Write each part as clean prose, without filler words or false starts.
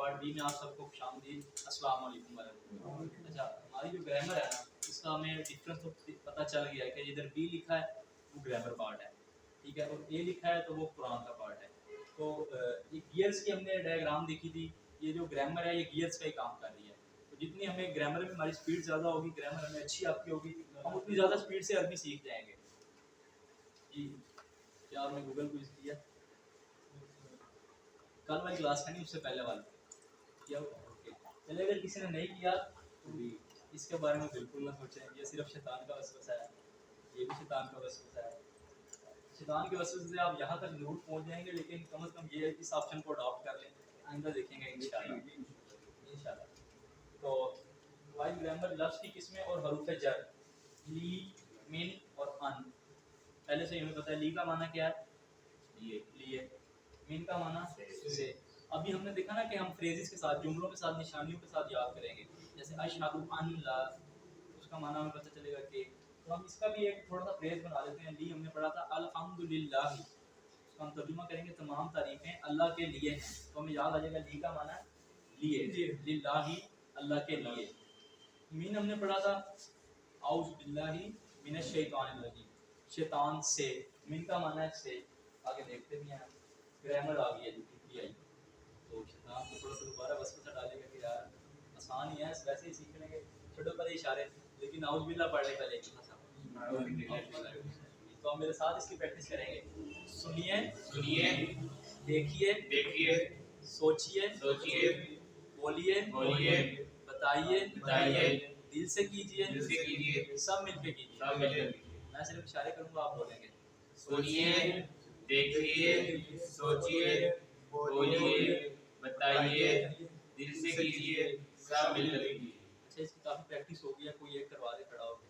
Part be میں آپ سب کو خوش آمدید. السلام علیکم ورحمۃ اللہ. اچھا ہماری جو گرامر ہے نا اس کا ہمیں ڈفرینس تو پتہ چل گیا ہے کہ ادھر بی لکھا ہے وہ گرامر پارٹ ہے, ٹھیک ہے, اور اے لکھا ہے تو وہ قرآن کا پارٹ ہے. تو یہ گیئرس کی ہم نے ڈائیگرام دیکھی تھی. یہ جو گرامر ہے یہ گیئرس کا ہی کام کر رہی ہے. تو جتنی ہمیں گرامر میں ہماری اسپیڈ زیادہ ہوگی, گرامر ہمیں اچھی آپ کی ہوگی, ہم اتنی زیادہ اسپیڈ سے عربی سیکھ جائیں گے. جی کیا آپ نے گوگل کو یوز کیا کل والی کلاس کا نہیں, اس سے پہلے والا کیا اوکے. چلے اگر کسی نے نہیں کیا تو بھی اس کے بارے میں بالکل نہ سوچیں, یہ صرف شیطان کا وسوسہ ہے, یہ بھی شیطان کا وسوسہ ہے. شیطان کے وسوسے سے آپ یہاں تک ضرور پہنچ جائیں گے, لیکن کم از کم یہ اس آپشن کو اڈاپٹ کر لیں, آئندہ دیکھیں گے انشاءاللہ. تو وائل گرامر لفظ کی قسمیں اور حروف جر لی, من اور ان. پہلے سے ہمیں پتہ ہے لی کا معنی کیا ہے, لیے, من کا معنی سے. ابھی ہم نے دیکھا نا کہ ہم فریزز کے ساتھ, جملوں کے ساتھ, نشانیوں کے ساتھ یاد کریں گے. جیسے اشہد ان لا, اس کا معنی ہمیں پتہ چلے گا کہ, تو ہم اس کا بھی ایک تھوڑا سا فریز بنا لیتے ہیں. لی ہم نے پڑھا تھا الحمدللہ, اس کا ہم ترجمہ کریں گے تمام تعریفیں اللہ کے لیے ہیں. تو ہمیں یاد آ جائے گا لی کا معنی لیے, للہ اللہ کے لیے. من ہم نے پڑھا تھا اعوذ باللہ من الشیطان الرجیم, شیطان سے. من کا معنی ہے سے. آگے دیکھتے بھی ہیں گرامر آ گئی ہے جو کی آئی, تو شیطان کو تھوڑا سا دوبارہ وسوسہ ڈالے گا کہ یار آسان ہی ہے, ویسے ہی سیکھ لیں گے, چھوٹے پر اشارے, لیکن اعوذ باللہ پڑھ لے پہلے. تو ہم میرے ساتھ اس کی پریکٹس کریں گے. سنیے, دیکھیے, سوچیے, بولیے, بتائیے, دل سے کیجیے, سب مل کے کیجیے. میں صرف اشارے کروں گا, آپ بولیں گے. سنیے, دیکھیے, سوچیے, بولیے, بتائیے, دل سے کیجیے, سب مل کر کیجیے. اچھا اس کی کافی پریکٹس ہو گئی ہے, کوئی ایک کروا دے کھڑا ہو کے.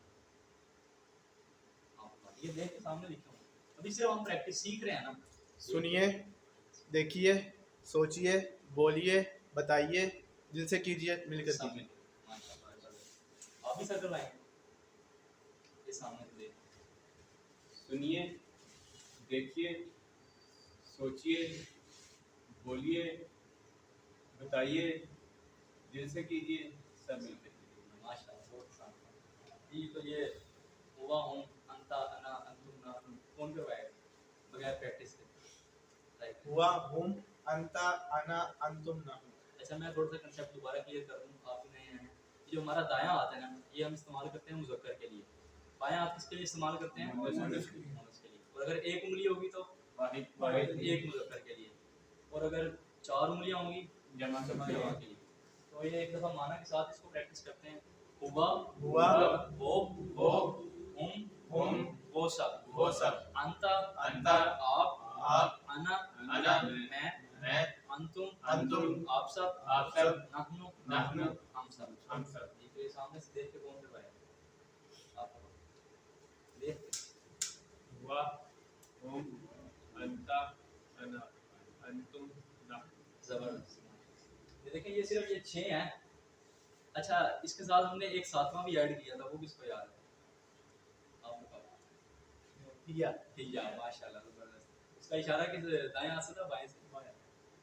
یہ دیکھ کے سامنے لکھا ہوں, ابھی صرف ہم پریکٹس سیکھ رہے ہیں نا. سنیے, دیکھیے, سوچیے, بولیے, بتائیے, دل سے کیجیے, مل کر کیجیے. آپ بھی سر کروائیں گے یہ سامنے سے دیکھ. سنیے, دیکھیے, سوچیے, بولیے, بتائیے, دل سے کیجیے, سب مل کر کیجیے. ماشاء اللہ بہت آسان. جی تو یہ ہوا ہوں, انتا, انا, انتم, نحن, کون کروائے گا بغیر پریکٹس کے؟ ہوا, ہم, انتا, انا, انتم, نحن. اچھا میں تھوڑا سا کنسیپٹ دوبارہ کلیئر کر دوں, آپ نئے ہیں. جو ہمارا دایاں ہاتھ ہے نا, یہ ہم استعمال کرتے ہیں مذکر کے لیے. بایاں ہاتھ کس کے لیے استعمال کرتے ہیں؟ مؤنث کے لیے. اور اگر ایک انگلی ہوگی تو ایک مذکر کے لیے, اور اگر چار انگلیاں ہوں گی جمع کے لیے. تو یہ ایک دفعہ معنی کے ساتھ اس کو پریکٹس کرتے ہیں. ہوا, وہ, ہم, وہ سب, انتا, آپ, انا, میں, انتم, آپ سب, نحن, ہم سب. یہ سامنے سے دیکھ کے کون کروائے گا؟ آپ دیکھ کے. ہوا, ہم, انتا, انا, انتم, نحن. زبردست. یہ دیکھیں یہ صرف یہ 6 ہیں. اچھا اس کے ساتھ ہم نے ایک ساتواں بھی ایڈ کیا تھا, وہ کس کو یاد ہے؟ آپ بتاؤ. ماشاءاللہ زبردست. اس کا اشارہ کس دائیں ہاتھ سے تھا بائیں سے؟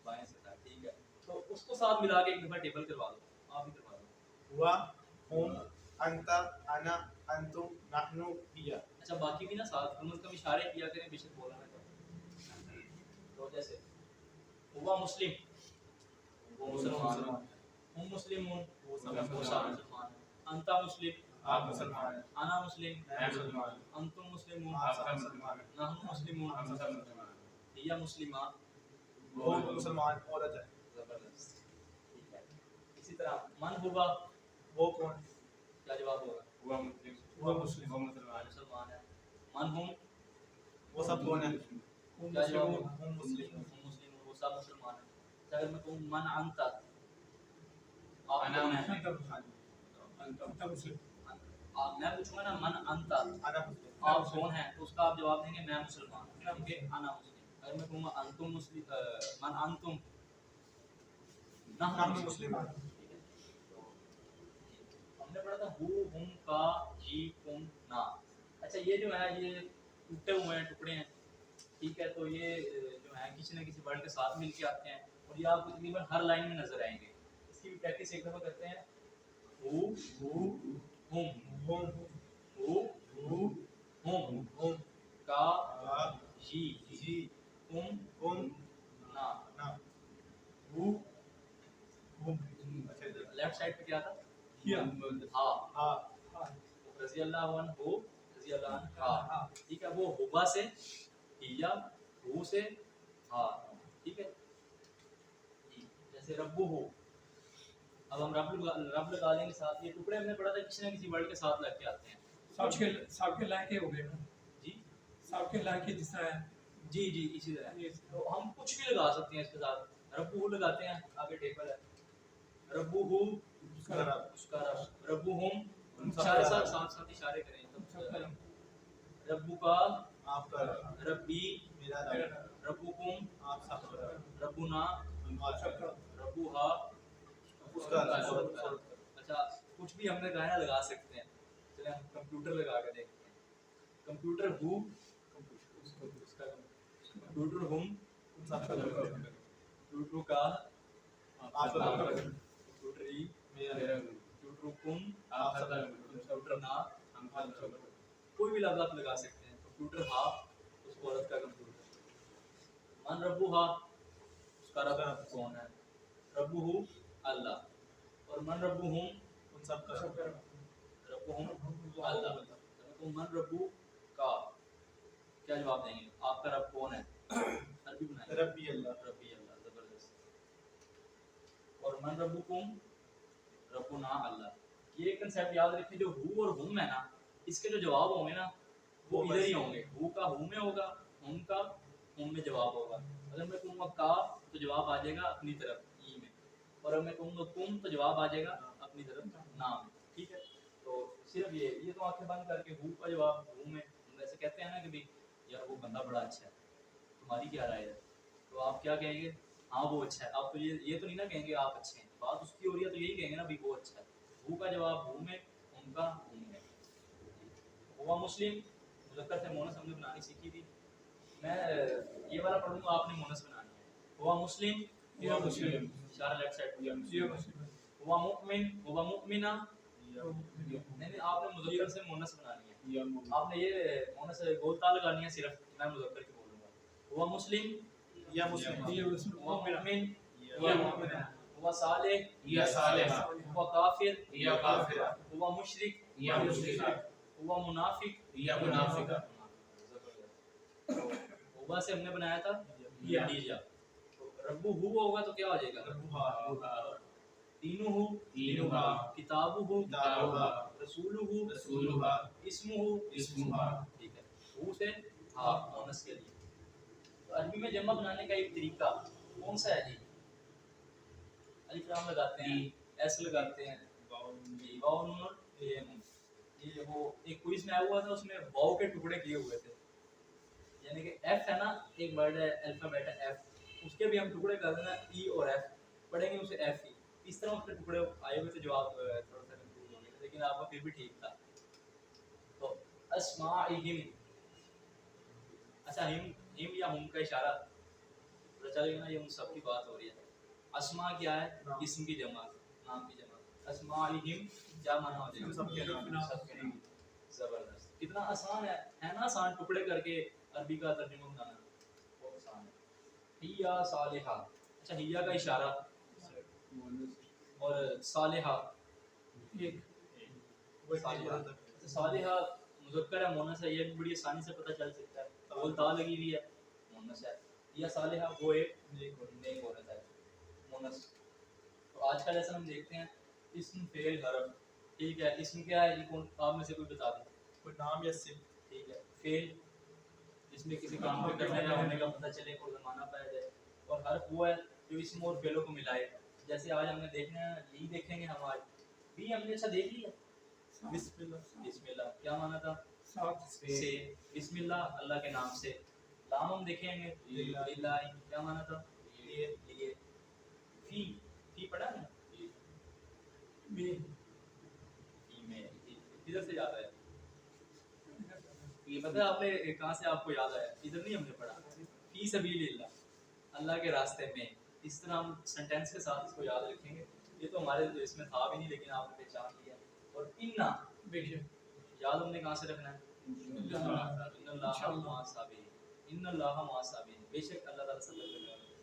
بائیں سے تھا, ٹھیک ہے. تو اس کو ساتھ ملا کے ایک دفعہ ٹیبل کروا دو, آپ بھی کروا دو. ہوا, ہم, انتا, انا, انتم, نحن, ہی. اچھا باقی بھی نا ساتھ کم از کم اشارے کیا کریں, بے شک بولا ہے تو جیسے ہوا مسلم, وہ مسلمان, ہم مسلمون, وہ سب مسلمان, انتا مسلم, آپ مسلمان, انا مسلم, میں مسلمان, انتم مسلمون, آپ سب مسلمان, نحن مسلمون, ہم سب مسلمان. ہی مسلمہ, وہ مسلمان عورت ہے. زبردست, ٹھیک ہے. اسی طرح من ہوا, وہ کون؟ کیا جواب ہوگا؟ ہوا مسلم, وہ مسلم, وہ مسلمان. مسلمان ہے. من ہم, وہ سب کون ہے؟ کیا جواب ہوگا؟ ہم مسلم, ہم مسلم, وہ سب مسلمان ہیں. اگر میں کہوں من انت, آپ انا کون ہیں؟ انت مسلم, میں پوچھوں گا نا من انت, انا مسلم, آپ کون ہیں, تو اس کا آپ جواب دیں گے میں مسلمان ہوں, ٹھیک ہے, انا مسلم. اگر میں کہوں گا انتم مسلم, من انتم, نحن مسلمان. ہم نے پڑھا تھا ہو, ہم, کا, جی, کم, نا. اچھا یہ جو ہے یہ ٹوٹے ہوئے ہیں, ٹکڑے ہیں, ٹھیک ہے. تو یہ جو ہے کسی نہ کسی ورڈ کے ساتھ مل کے آتے ہیں, اور یہ آپ کو تقریباً ہر لائن میں نظر آئیں گے. اس کی بھی پریکٹس ایک دفعہ کرتے ہیں. ہو ہم ہو کا جی ہم نا. لیفٹ سائڈ پہ کیا تھا؟ ہاں. رضی اللہ عنہ ہو رضی اللہ عنہ ہا. ٹھیک ہے. وہ ہوبا سے ہیا, ہو سے ہا. ٹھیک ہے. جیسے ربو ہو, اب ہم رب لگا لیں گے ساتھ. یہ ٹکڑے ہم نے پڑھا تھا کسی نہ کسی ورڈ کے ساتھ لگ کے آتے ہیں. سب کے لائق ہو گئے نا جی سب کے لائق جس طرح ہے. جی اسی طرح. تو ہم کچھ بھی لگا سکتے ہیں اس کے ساتھ. ربو ہو لگاتے ہیں, آگے ٹیبل ہے. ربو ہو اس کا رب, ربو ہم اشارے ساتھ اشارے کریں. ربو کا آپ کا ربی میرا ربکم آپ سب کا ربنا ربوہا اس کا اچھا کچھ بھی ہم نے گانا لگا سکتے ہیں. چلیں ہم کمپیوٹر لگا کے دیکھتے ہیں. کمپیوٹر ہو اس کا کمپیوٹر ہم کمپیوٹر کا آپ کا کمپیوٹر ای میرا کمپیوٹر کم آپ سب کا کمپیوٹر نا. کوئی بھی لفظ آپ لگا سکتے ہیں. کمپیوٹر ہا اس کو عورت کا کمپیوٹر. من ربو ہا اس کا رب کون ہے؟ ربو ہو اللہ. اور من ربو ہم ان سب کا ربو ہم اللہ. تو من ربو کا کیا جواب دیں گے؟ آپ کا رب کون ہے؟ عربی بنائیں. ربی اللہ ربی اللہ. زبردست. اور من ربکم ربنا اللہ. یہ کنسیپٹ یاد رکھیں, جو ہو اور ہم ہے نا, اس کے جو جواب ہوں گے نا وہ ادھر ہی ہوں گے. ہو کا ہو میں ہوگا, ہم کا ہم میں جواب ہوگا. اگر میں کہوں گا کا تو جواب آ جائے گا اپنی طرف ای میں, اور اگر میں کہوں گا کم تو جواب آ جائے گا اپنی طرف نام میں. ٹھیک ہے. تو صرف یہ تو آنکھیں بند کر کے ہو کا جواب ہو میں. ہم ویسے کہتے ہیں نا کہ یار وہ بندہ بڑا اچھا ہے, تمہاری کیا رائے ہے؟ تو آپ کیا کہیں گے؟ ہاں وہ اچھا ہے. آپ تو یہ تو نہیں نا کہیں گے آپ اچھے ہیں. بات اس کی ہو رہی ہے تو یہی کہیں گے نا بھی وہ اچھا ہے. ہو کا جواب ہو میں, ان کا ہم میں. ہوا مسلم مذکر سے مونس ہم نے بنانی سیکھی تھی. میں یہ والا پڑھوں گا, آپ نے مونس بنانی ہے. ہوا مسلم اشارہ لیفٹ سائڈ پہ. ہوا مؤمن ہوا مؤمنہ. نہیں آپ نے مذکر سے مونس بنانی ہے. آپ نے یہ مونس گول تا لگانی ہے صرف. میں مذکر کی بولوں گا. ہوا مسلم یا مسلم ہوا مؤمن یا مؤمن. ہوا صالح یا صالح. ہوا کافر یا کافر. ہوا مشرک یا مشرک. ہوا منافق یا منافق. ہوبا سے ہم نے بنایا تھا یا. ربو ہو ہوگا تو کیا ہو جائے گا؟ دینو ہو دینہا. کتابو ہو کتابہا. رسولو ہو رسولہا. اسمو ہو اسمہا. ٹھیک ہے. ہو سے ہا مونس کے لیے. تو عربی میں جمع بنانے کا ایک طریقہ کون سا ہے جی؟ الف لام لگاتے ہیں, ایس لگاتے ہیں, واو نون اور یہ وہ ایک کوئز میں آیا ہوا تھا, اس میں واو کے ٹکڑے کیے ہوئے تھے. یعنی کہ ایف ہے نا, ایک ورڈ ہے الفابیٹ ہے ایف, اس کے بھی ہم ٹکڑے کر دینا ای اور ایف, پڑھیں گے اسے ایف ای. اس طرح اس کے ٹکڑے آئے ہوئے تھے جو آپ تھوڑا سا کنفیوز ہو گئے تھے, لیکن آپ کا پھر بھی ٹھیک تھا. تو اسماءہم, اچھا ہم یا ہم کا اشارہ چلے نا, یہ ان سب کی بات ہو رہی ہے. اسماء کیا ہے؟ اسم کی جمع, نام کی جمع. اسماءہم کیا معنی ہو جائے گا؟ سب کے نام. سب کے نام. زبردست. کتنا آسان ہے نا, آسان ٹکڑے کر کے عربی کا ترجمہ بنانا بہت آسان ہے. ہیا صالحہ, اچھا ہیا کا اشارہ اور صالحہ ایک صالحہ مذکر ہے مونس ہے, یہ بھی بڑی آسانی سے پتہ چل سکتا ہے. بول تا لگی ہوئی ہے مونس ہے. یا صالحہ وہ ایک نیک عورت ہے مونس. تو آج کا لیسن ہم دیکھتے ہیں اسم فعل حرف. ٹھیک ہے. اسم کیا ہے جی؟ کون آپ میں سے کوئی بتا دیں. کوئی نام یا صفت. ٹھیک ہے. فعل جس میں کسی کام کو کرنے کا ہونے کا پتہ چلے, کوئی زمانہ پایا جائے. اور حرف وہ ہے جو اسم اور فعلوں کو ملائے. جیسے آج ہم نے دیکھنا ہے, یہی دیکھیں گے ہم آج بھی. ہم نے اچھا دیکھ لیا بسم اللہ. بسم اللہ کیا مانا تھا؟ سے بسم اللہ اللہ کے نام سے. لام ہم دیکھیں گے للہ کیا مانا تھا؟ لیے. فی پڑھا نا, ادھر سے یاد آیا. یہ پتہ ہے آپ نے کہاں سے آپ کو یاد آیا؟ ادھر نہیں ہم نے پڑھا. فی سبیل اللہ, اللہ کے راستے میں. اس طرح ہم سینٹینس کے ساتھ اس کو یاد رکھیں گے. یہ تو ہمارے اس میں تھا بھی نہیں لیکن آپ نے پہچان لیا. اور انا بے شک یاد ہم نے کہاں سے رکھنا ہے؟ ان اللہ مع الصابرین. ان اللہ مع الصابرین. بے شک اللہ تعالیٰ صبر کرنے والے ہیں.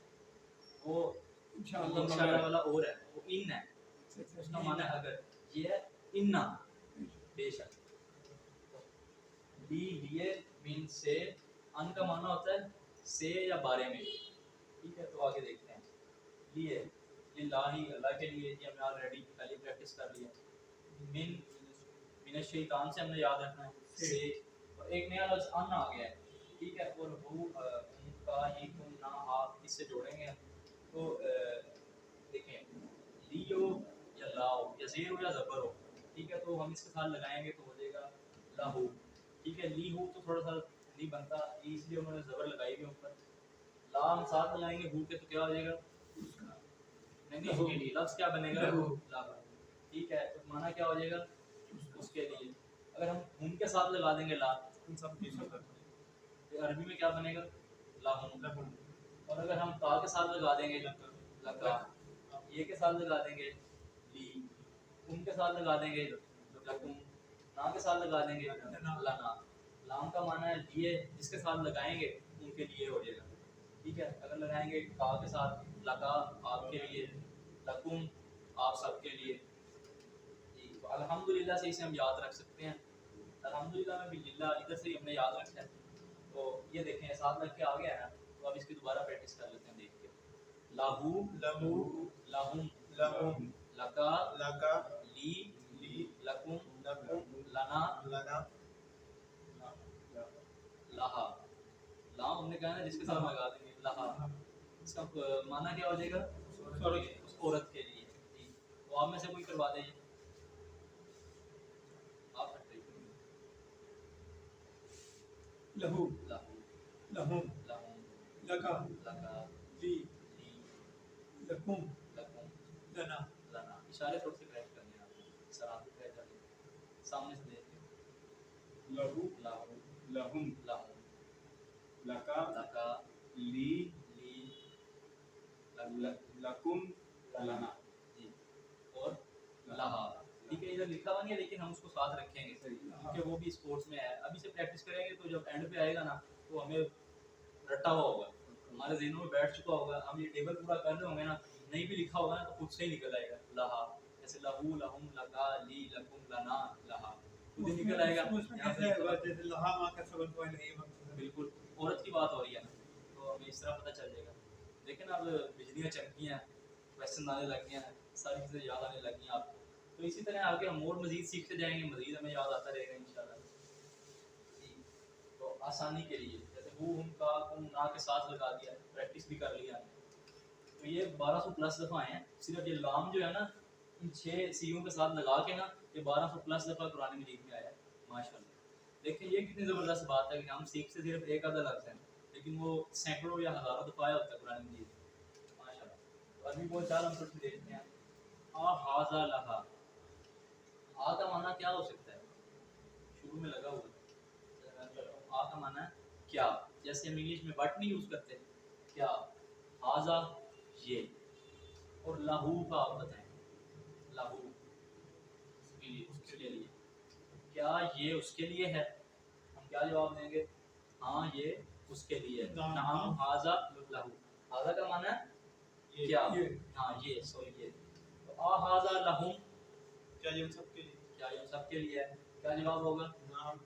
وہ انشاءاللہ والا اور ہے، وہ ان ہے، اس کا معنی ہے اگر. یہ ہے انا بے شک. لی لیے مین سے، ان کا معنی ہوتا ہے سے یا بارے میں. ٹھیک ہے، تو آگے دیکھتے ہیں. لیے للہ اللہ کے لیے، یہ ہم نے آلریڈی پہلے پریکٹس کر لیا. من من الشیطان سے ہم نے یاد رکھنا ہے سے. اور ایک نیا لفظ ان آ گیا ہے. ٹھیک ہے، اور ہو ان کا ہی تم نہ آپ اس سے جوڑیں گے. تو دیکھیں لیو یا لاؤ یا زیر ہو یا زبر ہو. ٹھیک ہے، تو ہم اس کے ساتھ لگائیں گے تو ہو جائے گا لاہو. ٹھیک ہے، لی ہو تو تھوڑا سا نہیں بنتا، اس لیے انہوں نے زبر لگائی ہوئی اوپر. لا ہم ساتھ لگائیں گے ہو کے تو کیا ہو جائے گا؟ نہیں، لفظ کیا بنے گا؟ لاہو. ٹھیک ہے، تو معنی کیا ہو جائے گا؟ اس کے لیے. اگر ہم ہم کے ساتھ لگا دیں گے لا، ان سب کی تو عربی میں کیا بنے گا؟ لاہم. اور اگر ہم تا کے ساتھ لگا دیں گے لگا، یہ کے ساتھ لگا دیں گے لی، ان کے ساتھ لگا دیں گے لکم، نا کے ساتھ لگا دیں گے لنا. لام کا معنی ہے لیے، جس کے ساتھ لگائیں گے ان کے لیے ہو جائے گا. ٹھیک ہے، اگر لگائیں گے کا کے ساتھ لگا آپ کے لیے، لکم آپ سب کے لیے. تو الحمدللہ سے اسے ہم یاد رکھ سکتے ہیں. الحمدللہ میں بھی للہ ادھر سے ہی ہم نے یاد رکھا ہے. تو یہ دیکھیں ساتھ لگ کے آ گیا ہے نا، تو اب اس کی دوبارہ پریکٹس کر لیتے ہیں دیکھ کے. لاہو لہو لہم لہم لکا لکا لی لی لکم لکم لنا لنا لہا. لام ہم نے کہا نا جس کے ساتھ لگا دیں گے لہا، اس کا معنی کیا ہو جائے گا؟ اس عورت کے لیے. تو آپ میں سے کوئی کروا دیں. آپ کرتے لہو لہو لہم لہم لکا لکا لی لی لکم لکم لنا. لنا. اشارے تھوڑے سے کریکٹ کرنے ہیں آپ نے، سرات پہ کر لیں سامنے سے دیکھ کے. لہو لاہو لہم لاہو لکا لکا لی لی لکم لنا. جی. اور لہا. ٹھیک ہے، ادھر لکھا ہوا نہیں ہے لیکن ہم اس کو ساتھ رکھیں گے کیونکہ وہ بھی اسپورٹس میں ہے. ابھی سے پریکٹس کریں گے تو جب اینڈ پہ آئے گا نا تو ہمیں رٹا ہوا ہوگا، ہمارے ذہنوں میں بیٹھ چکا ہوگا. ہم یہ ٹیبل پورا کر رہے ہوں گے نا، نہیں بھی لکھا ہوگا نا تو خود سے ہی نکل آئے گا. لہا جیسے لہو لہم لکا لی لکم لنا لہا، خود ہی نکل آئے گا. اس میں کیسے ہے جیسے لہا ماں کا سبب ہوا نہیں ہے. بالکل عورت کی بات ہو رہی ہے نا، تو ہمیں اس طرح پتہ چل جائے گا. لیکن اب بجلیاں چمکی ہیں، کویشچن آنے لگ گئے ہیں، ساری چیزیں یاد آنے لگ گئی ہیں آپ کو. تو اسی طرح آگے ہم اور مزید سیکھتے جائیں گے، مزید ہمیں یاد آتا رہے گا انشاءاللہ. تو آسانی کے لیے جیسے وہ ہم کا تم نا کے ساتھ لگا دیا، پریکٹس بھی کر لیا. تو یہ 1200 پلس دفعہ آئے ہیں. صرف یہ لام جو ہے نا ان 6 سیوں کے ساتھ لگا کے نا یہ 1200 پلس دفعہ قرآن مجید میں آیا ہے. ماشاءاللہ دیکھیں یہ کتنی زبردست بات ہے کہ ہم سیکھ سے صرف ایک آدھا لفظ ہیں لیکن وہ سینکڑوں یا ہزاروں دفعہ آیا ہوتا ہے قرآن مجید. ماشاءاللہ. تو عربی بول چال ہم سب دیکھتے ہیں. آ ہاذا لہا، آ کا معنی کیا ہو سکتا ہے؟ شروع میں لگا ہوا ہے. آ کا معنی ہے کیا، جیسے ہم انگلش میں بٹ نہیں یوز کرتے کیا. ہاذا یہ، اور لہو کا آپ بتائیں. لہو اس کے لیے، کیا یہ اس کے لیے ہے؟ ہم کیا جواب دیں گے؟ ہاں یہ اس کے لیے. نعم ہاذا لہو. ہاذا کا معنی ہے کیا، ہاں یہ سوری یہ. تو آ ہاذا لہم، کیا یہ ان سب کے لیے؟ کیا یہ سب کے لیے ہے؟ کیا جواب ہوگا؟ نام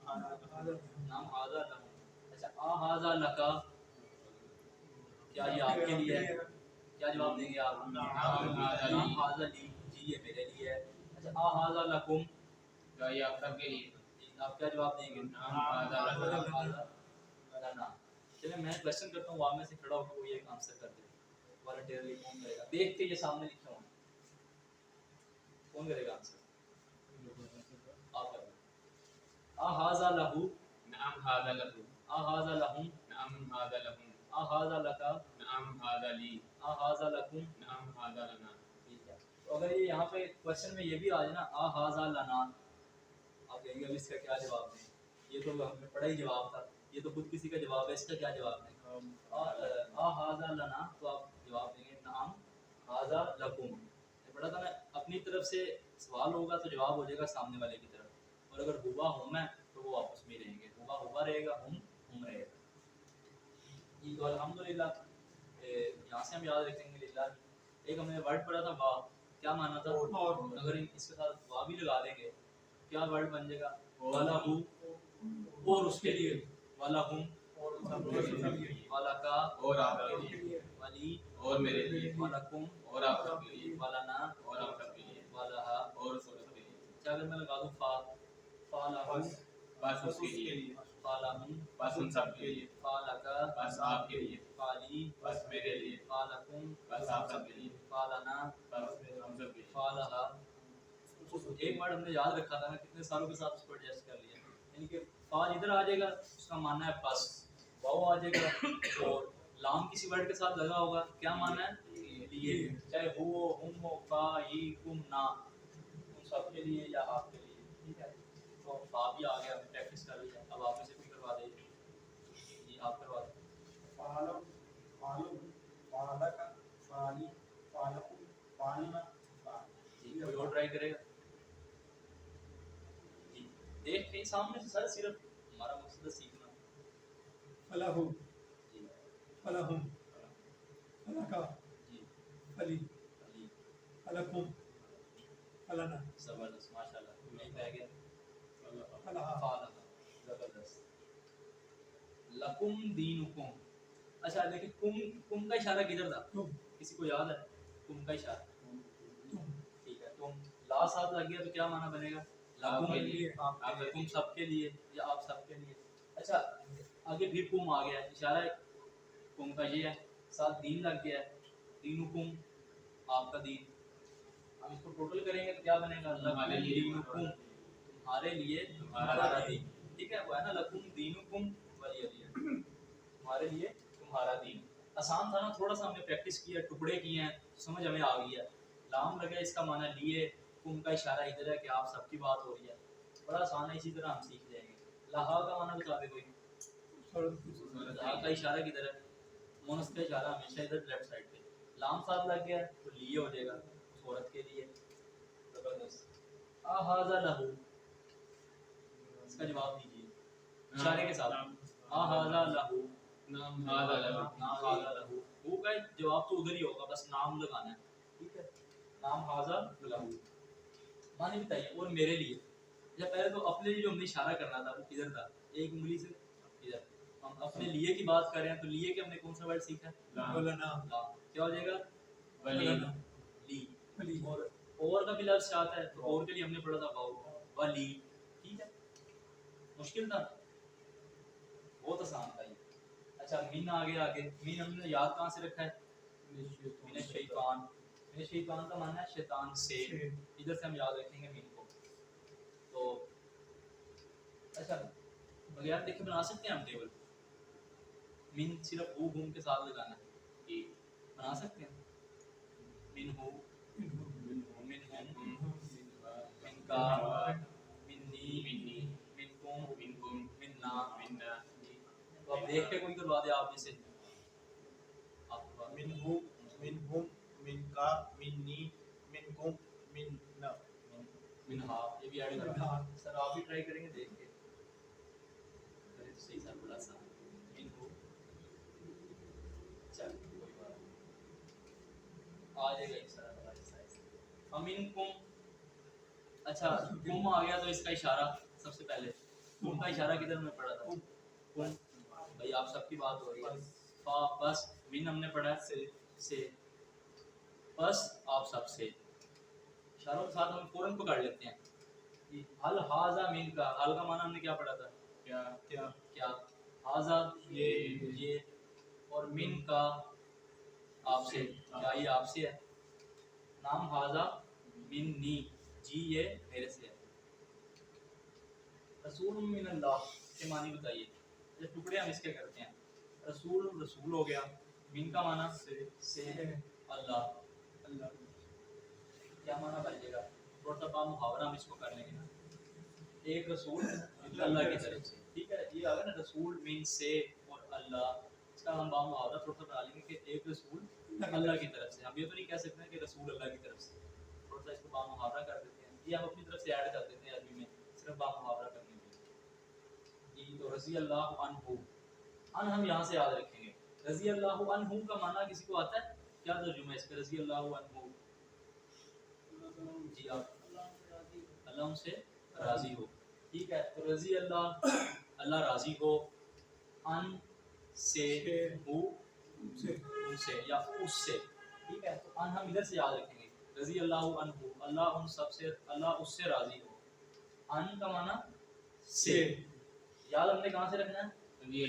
نعم ہاذا لہم. اچھا آ ہاذا لکا، کیا یہ آپ کے لیے ہے؟ کیا جواب دیں گے آپ؟ نعم ہاذا لی، جی یہ میرے لیے ہے. اچھا آ ہاذا لکم، کیا یہ آپ سب کے لیے؟ آپ کیا جواب دیں گے؟ لنا. چلیں میں کوشچن کرتا ہوں، آپ میں سے کھڑا ہو کے کوئی ایک آنسر کر دے. والنٹیرلی کون کرے گا؟ دیکھ کے یہ سامنے لکھا ہوں، کون کرے گا آنسر؟ آپ کر دیں. آ ہاذا لہو، نعم هذا له. آ ہاذا لہم، نعم هذا لهم. آ ہاذا لکا، نعم هذا لي. آ ہاذا لکم. نعم هذا لنا. ٹھیک ہے. تو اگر یہ یہاں پہ کوشچن میں یہ بھی آ جائے نا آ ہاذا لنا، آپ کہیں گے اب اس کا کیا جواب دیں؟ یہ تو ہم نے پڑھا ہی جواب تھا، یہ تو خود کسی کا جواب ہے، اس کا کیا جواب دیں؟ آ ہاذا لنا، تو آپ جواب دیں گے नाम हाजा लकुम, ये पढ़ा था ना, अपनी तरफ से सवाल होगा तो जवाब हो जाएगा सामने वाले की तरफ, और अगर हुआ हम है तो वो आपस में रहेंगे, हुआ रहेगा, हम रहेगा। ये तो अल्हम्दुलिल्लाह यहाँ से हम याद रखेंगे। लिल्लाह एक हमने वर्ड पढ़ा था वाह, क्या माना था, और अगर इसके साथ वाह भी लगा देंगे क्या वर्ड बन जाएगा, वाला हु, और उसके लिए, वाला हुम, और वाला का, और आपके लिए, वाली, और मेरे लिए, वाला कुम, और आप सबके लिए, वाला ना, और आप सबके लिए, वाला हा, और उस सबके लिए, क्या अगर मैं लगा दूं फा, फाला हु, बस उसके लिए, फाला हुम, बस उन सबके लिए, फाला का, बस आपके लिए, फाली, बस मेरे लिए, फाला कुम, बस आप सबके लिए, फाला ना, बस हम सबके लिए। फाला हा। एक वर्ड हमने याद रखा था ना, कितने सालों के साथ उसको एडजस्ट कर लिया, यानी कि फाल इधर आ जाएगा, उसका मानना है बस, वाओ आ जाएगा, और लाम किसी वर्ड के साथ लगा होगा, क्या मानना है, लिए, चाहे हो, हुम हो, फा, ही, कुम, ना, उन सब के लिए या आपके लिए, ठीक है। तो फा भी आ गया, हमने प्रैक्टिस कर लिया, अब आप इसे भी करवा दीजिए जी, आप करवा दें। फालम फालुम फालका फाली फालकुम फालिमा जी, कोई और ट्राई करेगा जी, देख के सामने से सर, सिर्फ हमारा मकसद है सीखना फलाहु जी फलाहुम फलाका जी फली जी, फलकुम फलाना जबरदस्त, माशाल्लाह, नहीं पै गया, फलाहा फाला, जबरदस्त। लकुम दीनुकुम, अच्छा देखिए, कुम का इशारा किधर था, तुम किसी को याद है, कुम का इशारा, तुम ठीक है, तुम ला साथ लग गया तो क्या माना बनेगा, लकुम आपके के लिए, लिए, आप तुम सबके लिए या आप सबके लिए। अच्छा आगे भी कुम आ गया, इशारा कुम का ये है, साथ दीन लग गया है, दीनुकुम, आपका दीन, हम इसको टोटल करेंगे तो क्या बनेगा, हमारे लकुम लिए, दीनुकुम, तुम्हारे लिए तुम्हारा तुम्हारा दीन, ठीक है, वो है ना, लकुम दीनुकुम वलिय दीन, तुम्हारे लिए तुम्हारा दीन। आसान था ना, थोड़ा सा हमने प्रैक्टिस किया, टुकड़े किए हैं, समझ हमें आ गई है। लाम लगे, इसका माना लिए, कुम का इशारा इधर है कि आप सबकी बात हो रही है, बड़ा आसान है, इसी तरह हम सीख जाएंगे। लहा का माना बता दे कोई, लहा का इशारा किधर है, मुनस का इशारा हमेशा इधर लेफ्ट साइड पे, लाम साथ लग गया तो लिए हो जाएगा, उस औरत के लिए, जबरदस्त। आहाजा लहू, इसका जवाब दीजिए इशारे के साथ, आहाजा लहू, नाम हादा लहू, नाम हाजा लहू, वो का जवाब तो उधर ही होगा, बस नाम लगाना है, ठीक है, नाम हाजा लहू, माने बताइए, और मेरे लिए, या पहले तो अपने लिए जो हमने इशारा करना था वो किधर था, एक उंगली से इधर, हम अपने लिए की बात कर रहे हैं, तो लिए के हमने कौन सा वर्ड सीखा है, फलाना ला, क्या हो जाएगा, वली, ली, फली और का भी लफ्ज आता है, तो और के लिए हमने पढ़ा था वाओ, वली, ठीक है, मुश्किल था, बहुत आसान था ये। अच्छा मिन आ गया आगे, मिन हमने याद कहाँ से रखा है, मिन शैतान, मिन शैतान का माना है शैतान से, इधर से हम याद रखेंगे मिन को। तो अच्छा बगैर देखे बना सकते हैं हम टेबल, मिन सिर्फ हु हुम के साथ लगाना है, जी, बना सकते हैं, मिन हु, मिन हुम, मिन का, मिन्नी, मिन्नी, मिनकुम, मिनकुम, मिन्ना, मिन्ना, तो अब देख के कोई करवा दे आप में से, आप करवा दो। मिनहु मिनहुम मिनका मिन्नी मिनकुम मिन्ना। मिनहा, ये भी ऐड करना है। सर आप भी ट्राई करेंगे देख के, करें तो सही सर, बड़ा सा मिनहु, चल कोई बात नहीं, आ जाएगा इंशाल्लाह हमारे साइज। अमिनकुम, अच्छा कुम आ गया तो इसका इशारा सबसे पहले, कुम का इशारा किधर में पढ़ा था, कुम, भाई आप सबकी बात हो रही है, फा बस, मिन हमने पढ़ा है से, बस आप सबसे, इशारों के साथ हम फौरन पकड़ लेते हैं। ये हल हाजा मिन का, हल का माना हमने क्या पढ़ा था, क्या, क्या, हाजा ये, और मिन का आपसे, क्या ये आपसे है, नाम हाजा मिन नी, जी ये मेरे से है। रसूल मिन अल्लाह के मानी बताइए, ये टुकड़े हम इसके करते हैं, रसूल रसूल हो गया, मिन का माना से अल्लाह, अल्लाह क्या माना बन जाएगा, थोड़ा सा काम मुहावरा हम इसको कर लेंगे ना, एक रसूल अल्लाह की तरफ से, ठीक है, ये आ गया ना, रसूल मीन से और अल्लाह, इसका इसका हम बाम मुहावरा थोड़ा सा बना लेंगे कि एक रसूल अल्लाह की तरफ से। हम ये तो नहीं कह सकते कि रसूल अल्लाह की तरफ से, थोड़ा सा इसको बाम मुहावरा कर देते हैं, ये हम अपनी तरफ से ऐड कर देते हैं अरबी में सिर्फ बाम मुहावरा करने के लिए। जी तो रज़ी अल्लाह अन्हु, अन हम यहाँ से याद रखेंगे। रज़ी अल्लाह अन्हु का माना किसी को आता है? क्या तर्जुमा है इसका? रज़ी अल्लाह अन्हु जी आप अल्लाह उनसे राजी हो, ठीक है। तो रज़ी अल्लाह, अल्लाह राजी हो, अन से, हु उनसे या उससे, ठीक है। तो अन हम इधर से याद रखेंगे, रज़ी अल्लाह अन्हु, अल्लाह उन सब से, अल्लाह उससे राजी हो। अन का माना से, याद हमने कहाँ से रखना है? रज़ी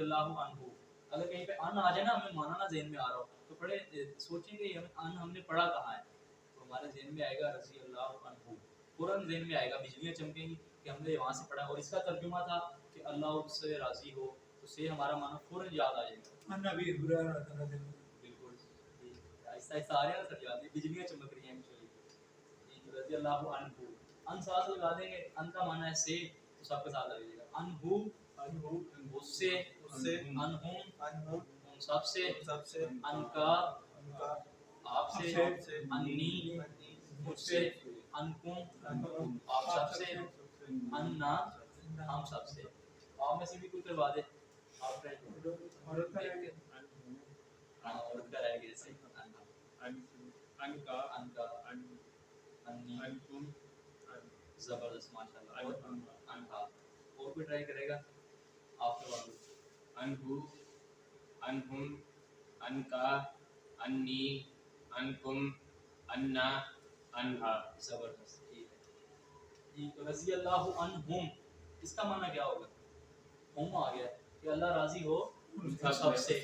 अल्लाह अन्हु। अगर कहीं पे अन आ जाए ना, हमें माना ना ज़हन में आ रहा हो तो पढ़े सोचेंगे अन हमने पढ़ा कहाँ है, तो हमारे ज़हन में आएगा रज़ी अल्लाह अन्हु, फौरन ज़हन में आएगा, बिजलियाँ चमकेंगी कि हमने वहाँ से पढ़ा। और इसका तर्जुमा था कि अल्लाह उससे राज़ी हो, तो से हमारा माना फौरन याद आ जाएगा। नबी हुरैरा रज़ी अल्लाह अन्हु। बिल्कुल आहिस्ता आहिस्ता आ रहे हैं ना सर याद, बिजलियाँ चमक रही हैं एक्चुअली। तो रज़ी अल्लाह अन्हु, अन साथ लगा देंगे, अन का माना है से, तो सबके साथ लग जाएगा। अन्हु उससे, अन्हुम उन सबसे, अनका आपसे, अन्नी मुझसे, अनकुम आप सबसे, अन्ना हम सबसे। आप में से भी कोई करवा दे, आप औरत का है हाँ औरत का रह गया सही। अनका, अन्नी, जबरदस्त माशाल्लाह। और अनहा, और कोई ट्राई करेगा? आप करवा दो। अनहु, अनहुम, अनका, अन्नी, अनकुम, अन्ना, अनहा। जबरदस्त, ठीक है जी। तो रज़ी अल्लाह अन्हुम, इसका माना क्या होगा? हुम आ गया कि अल्लाह राजी हो उन सबसे,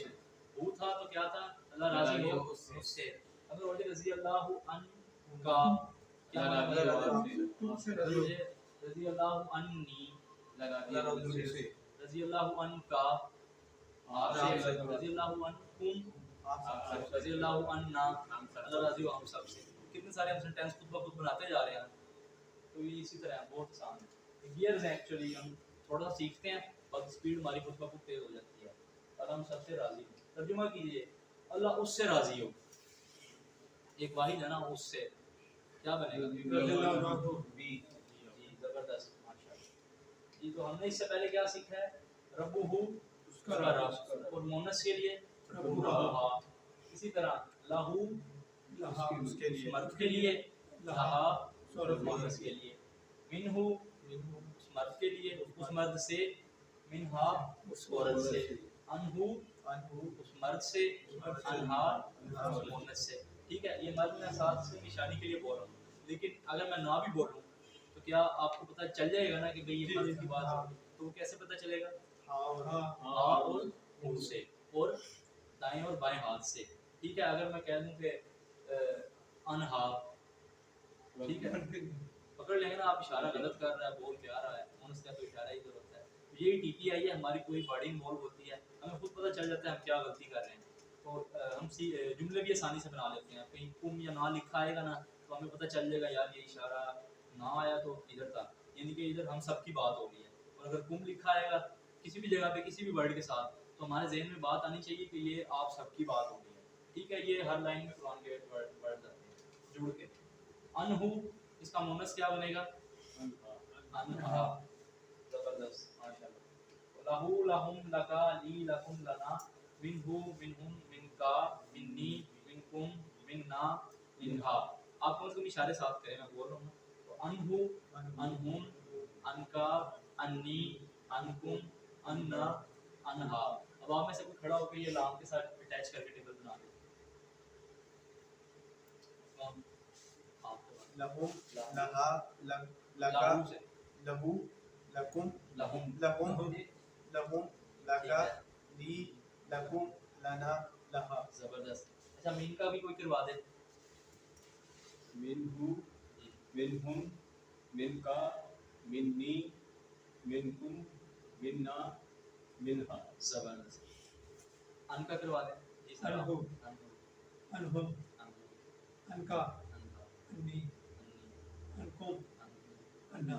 हु था तो क्या था? अल्लाह राजी हो उससे। अगर बोले रज़ी अल्लाह अन्का, क्या रज़ी अल्लाह अन्नी, रज़ी अल्लाह अन्का आपसे, रज़ी अल्लाह अन्कुम, रज़ी अल्लाह अन्ना, अल्लाह राजी हो हम सबसे। कितने सारे हम सेंटेंस खुद ब खुद बनाते जा रहे हैं, तो ये इसी तरह बहुत आसान है। गियर्स हैं एक्चुअली, हम थोड़ा सा सीखते हैं और स्पीड हमारी खुद ब खुद तेज हो जाती है। और हम सबसे राजी हो, तर्जुमा कीजिए अल्लाह उससे राजी हो, एक वाहिद है ना, उससे क्या बनेगा? जी जबरदस्त माशाल्लाह जी। तो हमने इससे पहले क्या सीखा है? रब्बुहु उसका रब, और मोनस के लिए रब्बुहा। इसी तरह लहू उसके लिए, मर्द के लिए, लहा मोनस के लिए, मिनहु उस मर्द के लिए, उस मर्द से, मिनहा उस औरत से, अनहु उस मर्द से, अनहा उस मोनस से। ठीक है, ये मर्द मैं साथ से निशानी के लिए बोल रहा हूँ, लेकिन अगर मैं ना भी बोलूँ तो क्या आपको पता चल जाएगा ना कि भाई ये मर्द की बात है? तो वो कैसे पता चलेगा? हाँ और मुंह से, और दाएं और बाएं हाथ से। ठीक है, अगर मैं कह दूं कि अनहा, ठीक है, पकड़ लेंगे ना आप, इशारा गलत कर रहा है, बोल क्या रहा है, उसका तो इशारा ही तो होता है। ये टीपीआई है, हमारी कोई बॉडी इन्वॉल्व होती है, हमें खुद पता चल जाता है हम क्या गलती कर रहे हैं। तो हम जुमले भी आसानी से बना लेते हैं। कहीं कुम या ना लिखा आएगा ना तो हमें पता चल जाएगा यार ये इशारा ना आया तो इधर था, यानी कि इधर हम सब की बात हो रही है। और अगर कुम लिखा आएगा किसी भी जगह पे किसी भी वर्ड के साथ, तो हमारे जहन में बात आनी चाहिए कि ये आप सबकी बात हो रही है। ठीक है, ये हर लाइन में कुरान के वर्ड आते हैं जुड़ के। अनहु, इसका मोनस क्या बनेगा? अनहा। जबरदस्त माशाल्लाह। लहू लहुम लका ली लकुम लना, मिनहु मिनहुम मिनका मिन्नी मिनकुम मिन्ना मिनहा। आप कौन से इशारे साथ करें, मैं बोल रहा हूँ। तो अनहु अनहुम अनका अन्नी अनकुम अन्ना अनहा। अब आप में से कोई खड़ा होकर ये लाम के साथ अटैच करके टेबल बना दे। लहू लहा लका लाहू से लहू लकुम लहुम लहुम लहुम लका ली लकुम लना लहा। जबरदस्त। अच्छा, मीन का भी कोई करवा दे। मिनहु मिनहुम मिनका मिन्नी मिनकुम मिन्ना मिनहा। जबरदस्त। अन का करवा दे जी सर। अनहु अनहु अनहुम अनहु अनका अनका अन्नी अन्नी अनकुम अन्ना।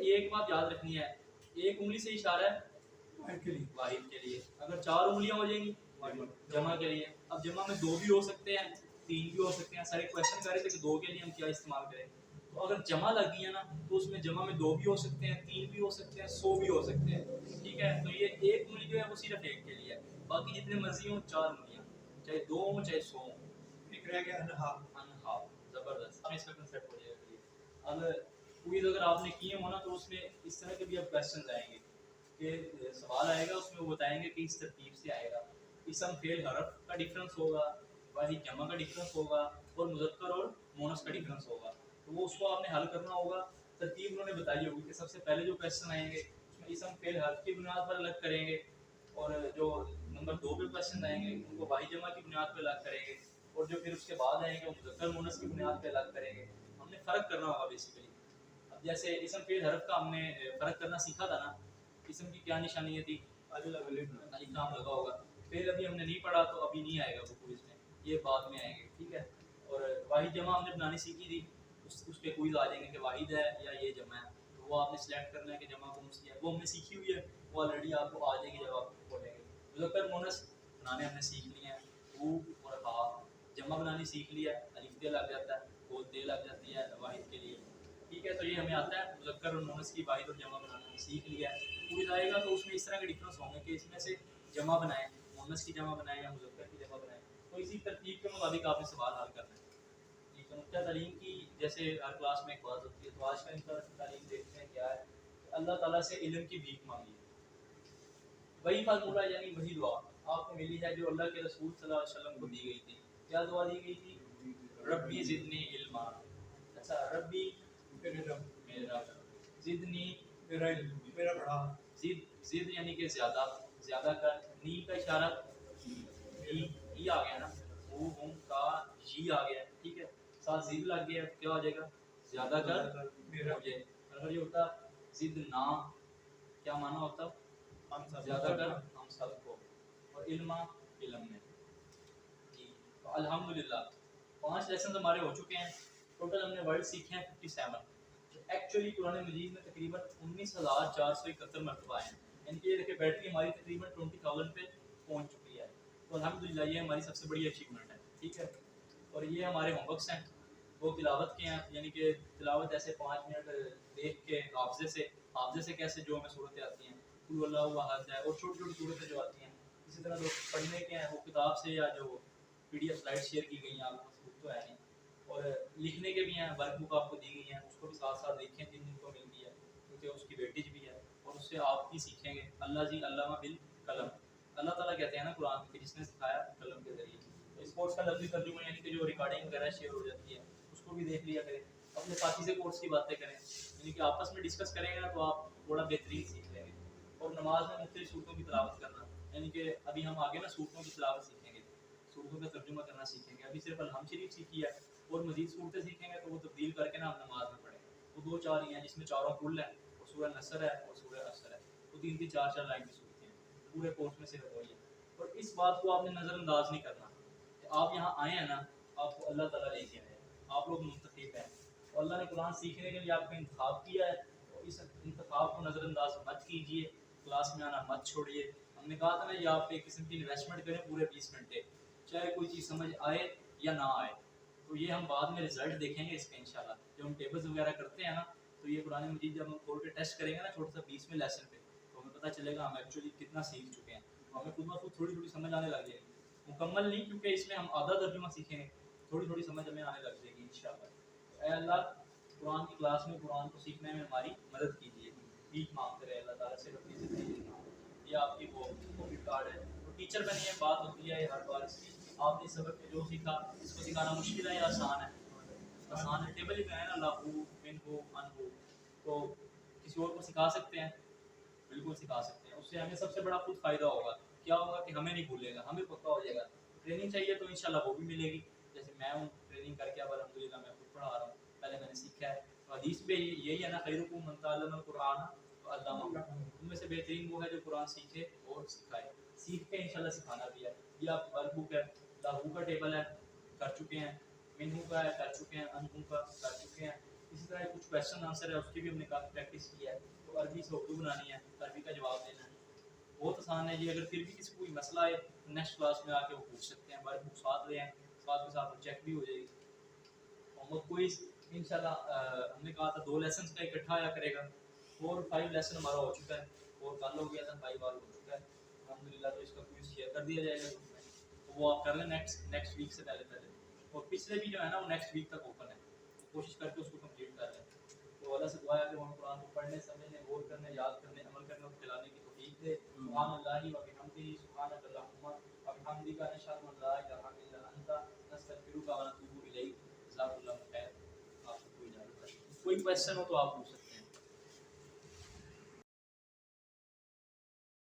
ये एक बात याद रखनी है, एक उंगली से इशारा है वाहिद के लिए वाहिद के लिए। अगर 4 उंगलियां हो जाएंगी जमा के लिए। अब जमा में 2 भी हो सकते हैं, 3 भी हो सकते हैं। सारे क्वेश्चन कर रहे थे कि 2 के लिए हम क्या इस्तेमाल करें। तो अगर जमा लग गई है ना तो उसमें जमा में 2 भी हो सकते हैं, 3 भी हो सकते हैं, 100 भी हो सकते हैं, ठीक है। तो ये एक उंगली जो है वो सिर्फ एक के लिए है, बाकी जितने मर्जी हों 4 उंगलियां, चाहे 2 हों चाहे 100 हों। एक रह गया अनहा। अनहा, जबरदस्त, अब इसका कंसेप्ट हो जाएगा। अब क्विज अगर आपने किए हो ना तो उसमें इस तरह के भी अब क्वेश्चन आएंगे कि सवाल आएगा, उसमें वो बताएंगे कि इस तरतीब से आएगा। इसम फेल हरफ का डिफरेंस होगा, वाहिद जमा का डिफरेंस होगा, और मुज़क्कर और मोनस का डिफरेंस होगा। तो वो उसको आपने हल करना होगा। तरतीब उन्होंने बताई होगी कि सबसे पहले जो क्वेश्चन आएंगे उसमें इसम फेल हरफ की बुनियाद पर अलग करेंगे, और जो नंबर 2 पे क्वेश्चन आएंगे उनको वाहिद जमा की बुनियाद पर अलग करेंगे, और जो फिर उसके बाद आएंगे वो मुज़क्कर मोनस की बुनियाद पर अलग करेंगे। हमने फ़र्क करना होगा बेसिकली। अब जैसे इसम फेल हरफ का हमने फ़र्क करना सीखा था ना, इसम की क्या निशानी थी, अलिफ लाम लगा होगा। फिर अभी हमने नहीं पढ़ा तो अभी नहीं आएगा वो क्विज में, ये बाद में आएंगे, ठीक है। और वाहिद जमा हमने बनानी सीखी थी, उसके क्विज आ जाएंगे कि वाहिद है या ये जमा है, तो वो आपने सेलेक्ट करना है कि जमा कौन सी है, वो हमने सीखी हुई है, वो ऑलरेडी आपको आ जाएगी जब आप बोलेंगे। मुज़क्कर मोनस बनाने हमने सीख लिए हैं, वो और हा। जमा बनानी सीख लिया, अलिफ दे लग जाता है, वो दे लग जाती है वाहिद के लिए, ठीक है। तो ये हमें आता है मुज़क्कर और मोनस की वाहिद और जमा बनाना सीख लिया है। क्विज आएगा तो उसमें इस तरह के डिफरेंस होंगे कि इसमें से जमा बनाएं, मोनस की जमा बनाएं या मुज़क्कर की जमा बनाएं, तो इसी तरतीब के मुताबिक आपने सवाल हल करना है। जी, तो नुक्ता तालीम की जैसे हर क्लास में एक बात होती है, तो आज का इनका तालीम देखते हैं क्या है। अल्लाह ताला से इल्म की भीख मांगी, वही फार्मूला यानी वही दुआ आपको मिली है जो अल्लाह के रसूल सल्लल्लाहु अलैहि वसल्लम को दी गई थी। क्या दुआ दी गई थी? रब्बी ज़िदनी इल्मा। अच्छा, रब्बी मेरे रब, मेरा, ज़िदनी मेरा इल्म, मेरा बढ़ा। जिद यानी कि ज़्यादा, ज़्यादा कर, नी का इशारा, नी ई आ गया ना, वो हम का जी आ गया, ठीक है, साथ जिद लग गया, क्या हो जाएगा? ज़्यादा कर मेरा मुझे। अगर ये होता जिद ना, क्या माना होता? हम सब ज़्यादा कर हम सबको, और इल्मा इल्म में। जी, तो अल्हम्दुलिल्लाह 5 लेसन हमारे हो चुके हैं। टोटल हमने वर्ड सीखे हैं 57। एक्चुअली कुरान मजीद में तकरीबन 19,471 मरतबा हैं, यानी कि ये देखिए बैटरी हमारी तकरीबन 20,000 पे पहुंच चुकी है। तो अल्हम्दुलिल्लाह ये हमारी सबसे बड़ी अचीवमेंट है, ठीक है। और ये हमारे होमवर्क्स हैं, वो तिलावत के हैं, यानी कि तिलावत ऐसे 5 मिनट देख के हाफजे से कैसे जो हमें सूरतें आती हैं, कुल अल्लाहु अहद है, और छोटी छोटी सूरतें जो आती हैं, इसी तरह जो पढ़ने के हैं वो किताब से या जो PDF स्लाइड शेयर की गई हैं, आपको बुक तो है नहीं, और लिखने के भी हैं, वर्क बुक आपको दी गई हैं, उसको भी साथ साथ देखें जिन जिनको मिलती है, क्योंकि उसकी वेटेज भी है, और उससे आप भी सीखेंगे। अल्लाह जी अल्लामा बिल कलम, अल्लाह ताला कहते हैं ना कुरान में कि जिसने सिखाया कलम के जरिए। तो इस कोर्स का लफ्ज़ी तर्जुमा यानी कि जो रिकॉर्डिंग वगैरह शेयर हो जाती है उसको भी देख लिया करें, अपने साथी से कोर्स की बातें करें, यानी कि आपस में डिस्कस करेंगे ना तो आप थोड़ा बेहतरीन सीख लेंगे। और नमाज में मुख्तलिफ सूरतों की तिलावत करना, यानी कि अभी हम आगे ना सूरतों की तिलावत सीखेंगे, सूरतों का तर्जुमा करना सीखेंगे। अभी सिर्फ अलहम शरीफ सीखी है, और मजीद सूरतें सीखेंगे तो वो तब्दील करके ना हम नमाज में पढ़ेंगे। वो 2-4 ही हैं जिसमें चारों कुल हैं, और सूरह नसर है और सूरह असर है, तो 3-3 4-4 लाइन की सूरतें हैं, पूरे कोर्स में सिर्फ वही है। और इस बात को आपने नज़रअंदाज नहीं करना कि आप यहाँ आए हैं ना, आपको अल्लाह ताला लेके आए हैं, आप लोग मुस्तफ़ीद हैं, और अल्लाह ने कुरान सीखने के लिए आपका इंतखाब किया है, तो इस इंतखाब को नज़रअंदाज मत कीजिए, क्लास में आना मत छोड़िए। हमने कहा था ना ये आप एक किस्म की इन्वेस्टमेंट करें पूरे 20 घंटे, चाहे कोई चीज़ समझ आए या ना आए, तो ये हम बाद में रिजल्ट देखेंगे इसका इंशाल्लाह। जब हम टेबल्स वगैरह करते हैं ना, तो ये कुरान मजीद जब हम खोल के टेस्ट करेंगे ना छोटा सा 20वें लेसन पे, तो हमें पता चलेगा हम एक्चुअली कितना सीख चुके हैं, तो हमें खुद ब खुद थोड़ी थोड़ी समझ आने लग जाएगी, मुकम्मल नहीं, क्योंकि इसमें हम आधा तर्जुमा सीखेंगे, थोड़ी थोड़ी समझ हमें आने लग जाएगी इंशाल्लाह। ऐ अल्लाह कुरान की क्लास में कुरान को सीखने में हमारी मदद कीजिए, भीख मांगते रहे अल्लाह ताला से अपनी ज़िंदगी। ये आपकी वो कोविड कार्ड है, तो टीचर बनिए, बात होती है हर बार इसकी। आपने सबक में जो सीखा इसको सिखाना मुश्किल है या आसान है? आसान है, टेबल ही में है ना, लाहू मिनहू अनहू, तो किसी और को सिखा सकते हैं, बिल्कुल सिखा सकते हैं। उससे हमें सबसे बड़ा खुद फ़ायदा होगा, क्या होगा कि हमें नहीं भूलेगा, हमें पक्का हो जाएगा। ट्रेनिंग चाहिए तो इंशाल्लाह वो भी मिलेगी, जैसे मैं हूँ ट्रेनिंग करके अब अल्हम्दुलिल्लाह मैं खुद पढ़ा रहा हूँ, पहले मैंने सीखा है। तो हदीस में यही है ना, खैरुकुम मन तअल्लमल कुरान व अल्लमहु, उनमें से बेहतरीन वो है जो कुरान सीखे और सिखाए, सीख के इंशाल्लाह सिखाना भी है। ये आप वर्क बुक है, लाहू का टेबल है, कर चुके हैं, मिनहू का है, कर चुके हैं, अनहू का कर चुके हैं। इसी तरह कुछ क्वेश्चन आंसर है उसकी भी हमने काफ़ी प्रैक्टिस की है। तो अरबी से उर्दू बनानी है, अरबी का जवाब देना है, بہت آسان ہے یہ. اگر پھر بھی کسی کو کوئی مسئلہ ہے نیکسٹ کلاس میں آ کے وہ پوچھ سکتے ہیں. ہمارے بک ساتھ لے ہیں, ساتھ کے ساتھ چیک بھی ہو جائے گی. ہوم ورک کوئی انشاءاللہ ہم نے کہا تھا 2 لیسنس کا اکٹھا آیا کرے گا. 4 اور 5 لیسن ہمارا ہو چکا ہے, اور کل ہو گیا تھا 5 بار ہو چکا ہے الحمدللہ. تو اس کا کوئز شیئر کر دیا جائے گا گروپ میں, تو وہ آپ کر لیں نیکسٹ ویک سے پہلے. اور پچھلے بھی جو ہے نا وہ نیکسٹ ویک تک اوپن ہے, کوشش کر کے اس کو کمپلیٹ کر لیں. تو اللہ سے دعا ہے کہ ہم قرآن کو پڑھنے, سمجھنے, غور کرنے, یاد کرنے, عمل کرنے اور کھلانے کی توفیق دے. سبحان اللہ و بحمدہ, سبحانک اللہم و بحمدک, نشہد ان لا الہ الا انت, نستغفرک و نتوب الیک. جزاک اللہ خیر. آپ کو کوئی اجازت ہے, کوئی کویسچن ہو تو آپ پوچھ سکتے ہیں.